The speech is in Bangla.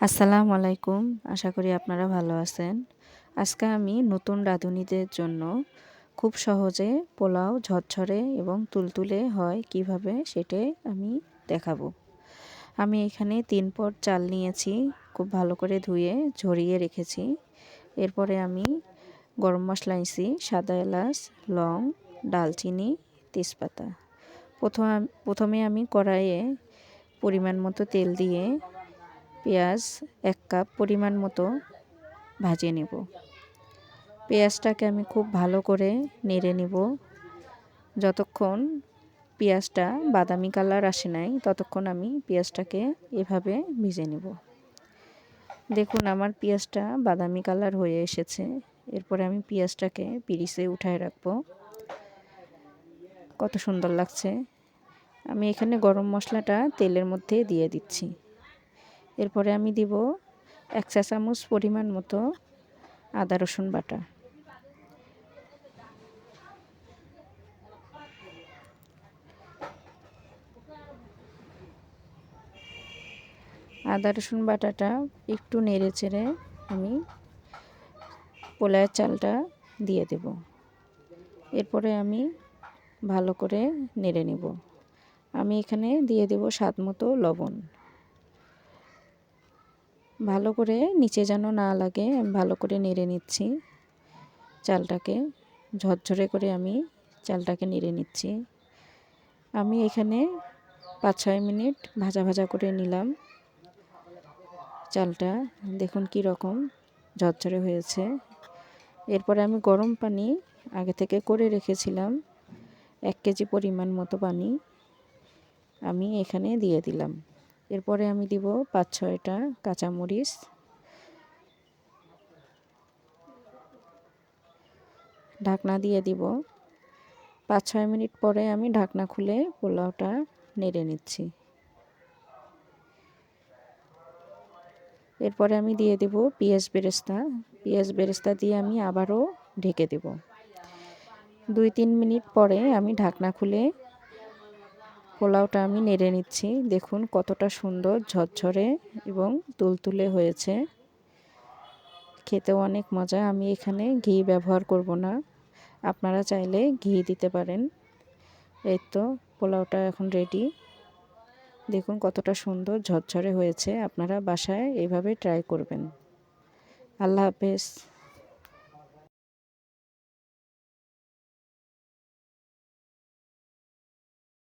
আসসালামু আলাইকুম। আশা করি আপনারা ভালো আছেন। আজকে আমি নতুন রাঁধুনিদের জন্য খুব সহজে পোলাও ঝরঝরে এবং তুলতুলে হয় কিভাবে সেটাই আমি দেখাবো। আমি এখানে ৩ পট চাল নিয়েছি, খুব ভালো করে ধুয়ে ঝরিয়ে রেখেছি। এরপরে আমি গরম মশলা নিয়েছি, সাদা এলাচ, লং, ডালচিনি, তেজপাতা। প্রথমে আমি কড়াইয়ে পরিমাণ মতো তেল দিয়ে পেঁয়াজ ১ কাপ পরিমাণ মতো ভাজিয়ে নেব। পেঁয়াজটাকে আমি খুব ভালো করে নেড়ে নেব। যতক্ষণ পেঁয়াজটা বাদামি কালার আসে নাই ততক্ষণ আমি পেঁয়াজটাকে এভাবে ভেজে নেব। দেখুন আমার পেঁয়াজটা বাদামি কালার হয়ে এসেছে। এরপরে আমি পেঁয়াজটাকে পিরিচে উঠায় রাখবো। কত সুন্দর লাগছে। আমি এখানে গরম মশলাটা তেলের মধ্যে দিয়ে দিচ্ছি। এরপরে আমি দিব ১ চা চামচ পরিমাণ মতো আদা রসুন বাটা। আদা রসুন বাটাটা একটু নেড়ে চেড়ে আমি পোলাওয়ের চালটা দিয়ে দেব। এরপরে আমি ভালো করে নেড়ে নেব। আমি এখানে দিয়ে দেব স্বাদ মতো লবণ। ভালো করে নিচে যেন না লাগে আমি ভালো করে নেড়ে নিচ্ছি। চালটাকে ঝরঝরে করে আমি চালটাকে নেড়ে নিচ্ছি। আমি এখানে ৫-৬ মিনিট ভাজা ভাজা করে নিলাম চালটা। দেখুন কি রকম ঝরঝরে হয়েছে। এরপরে আমি গরম পানি আগে থেকে করে রেখেছিলাম ১ কেজি পরিমাণ মতো পানি আমি এখানে দিয়ে দিলাম। এরপরে আমি দিব ৫-৬টা কাঁচামরিচ। ঢাকনা দিয়ে দিব। ৫-৬ মিনিট পরে আমি ঢাকনা খুলে পোলাওটা নেড়ে নিচ্ছি। এরপরে আমি দিয়ে দেব পেঁয়াজ বেরেস্তা। পেঁয়াজ বেরেস্তা দিয়ে আমি আবারও ঢেকে দেব। ২-৩ মিনিট পরে আমি ঢাকনা খুলে পোলাওটা আমি নেড়ে নিচ্ছি। দেখুন কতটা সুন্দর ঝরঝরে এবং তুলতুলে হয়েছে। খেতেও অনেক মজা। আমি এখানে ঘি ব্যবহার করব না, আপনারা চাইলে ঘি দিতে পারেন। এই তো পোলাওটা এখন রেডি। দেখুন কতটা সুন্দর ঝরঝরে হয়েছে। আপনারা বাসায় এভাবে ট্রাই করবেন। আল্লাহ হাফেজ।